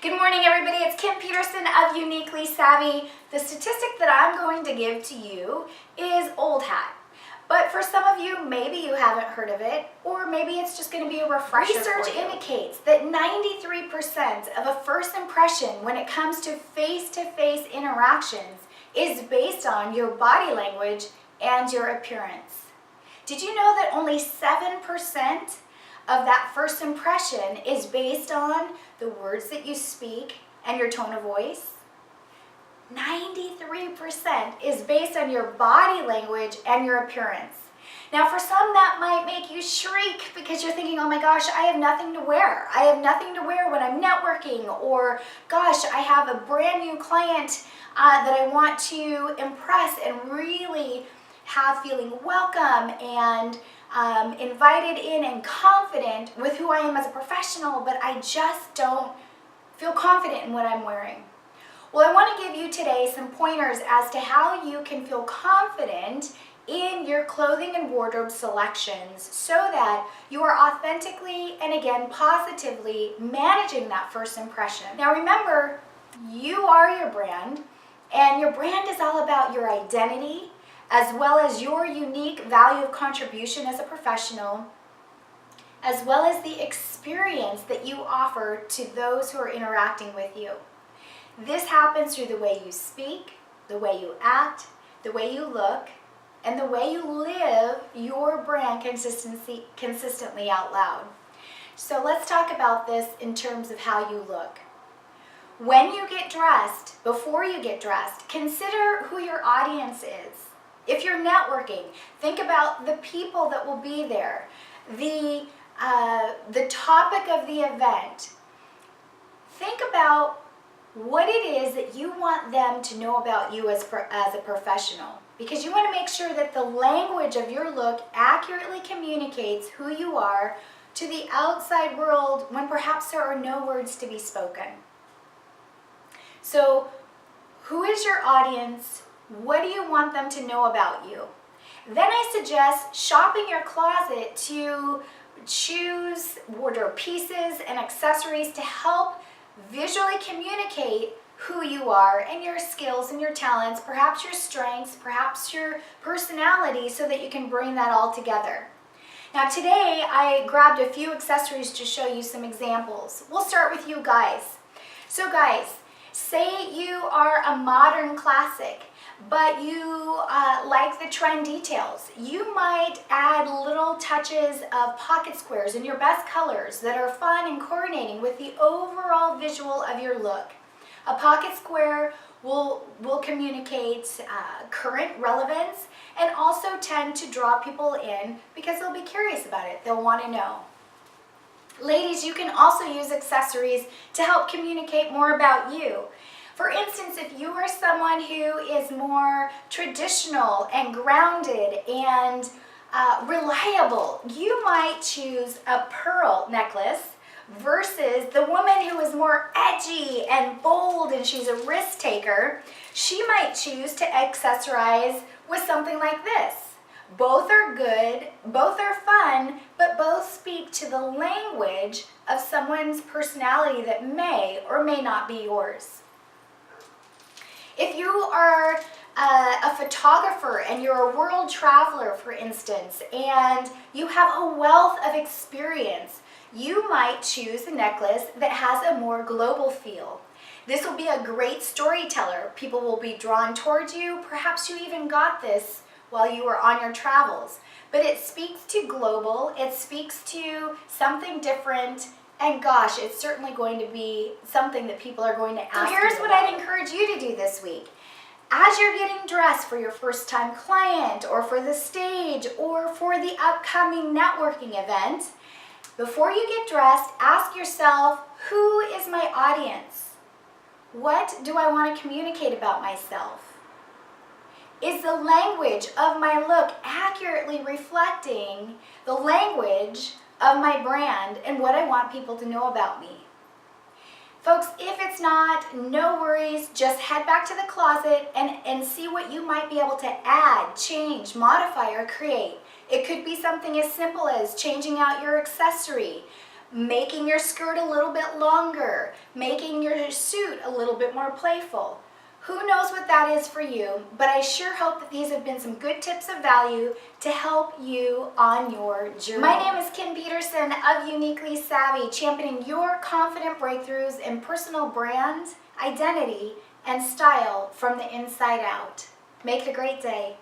Good morning, everybody. It's Kim Peterson of Uniquely Savvy. The statistic that I'm going to give to you is old hat. But for some of you, maybe you haven't heard of it, or maybe it's just going to be a refresher. Research indicates that 93% of a first impression when it comes to face-to-face interactions is based on your body language and your appearance. Did you know that only 7% of that first impression is based on the words that you speak and your tone of voice? 93% is based on your body language and your appearance. Now for some that might make you shriek because you're thinking, oh my gosh, I have nothing to wear. I have nothing to wear when I'm networking, or gosh, I have a brand new client that I want to impress and really have feeling welcome and invited in and confident with who I am as a professional, but I just don't feel confident in what I'm wearing. Well, I want to give you today some pointers as to how you can feel confident in your clothing and wardrobe selections so that you are authentically and again positively managing that first impression. Now remember, you are your brand, and your brand is all about your identity as well as your unique value of contribution as a professional, as well as the experience that you offer to those who are interacting with you. This happens through the way you speak, the way you act, the way you look, and the way you live your brand consistently out loud. So let's talk about this in terms of how you look. When you get dressed, before you get dressed, consider who your audience is. If you're networking, think about the people that will be there, the topic of the event. Think about what it is that you want them to know about you as a professional, because you want to make sure that the language of your look accurately communicates who you are to the outside world when perhaps there are no words to be spoken. So, who is your audience? What do you want them to know about you? Then I suggest shopping your closet to choose wardrobe pieces and accessories to help visually communicate who you are and your skills and your talents, perhaps your strengths, perhaps your personality, so that you can bring that all together. Now today I grabbed a few accessories to show you some examples. We'll start with you guys. So guys, say you are a modern classic, but you like the trend details. You might add little touches of pocket squares in your best colors that are fun and coordinating with the overall visual of your look. A pocket square will communicate current relevance and also tend to draw people in because they'll be curious about it. They'll want to know. Ladies, you can also use accessories to help communicate more about you. For instance, if you are someone who is more traditional and grounded and reliable, you might choose a pearl necklace versus the woman who is more edgy and bold and she's a risk taker. She might choose to accessorize with something like this. Both are good, both are fun, but both speak to the language of someone's personality that may or may not be yours. If you are a photographer and you're a world traveler, for instance, and you have a wealth of experience, you might choose a necklace that has a more global feel. This will be a great storyteller. People will be drawn towards you. Perhaps you even got this while you were on your travels. But it speaks to global, it speaks to something different, and gosh, it's certainly going to be something that people are going to ask you about. So here's what I'd encourage you to do this week. As you're getting dressed for your first time client or for the stage or for the upcoming networking event, before you get dressed, ask yourself, who is my audience? What do I want to communicate about myself? Is the language of my look accurately reflecting the language of my brand and what I want people to know about me? Folks, if it's not, no worries. Just head back to the closet and see what you might be able to add, change, modify, or create. It could be something as simple as changing out your accessory, making your skirt a little bit longer, making your suit a little bit more playful. Who knows what that is for you, but I sure hope that these have been some good tips of value to help you on your journey. My name is Kim Peterson of Uniquely Savvy, championing your confident breakthroughs in personal brand, identity, and style from the inside out. Make it a great day.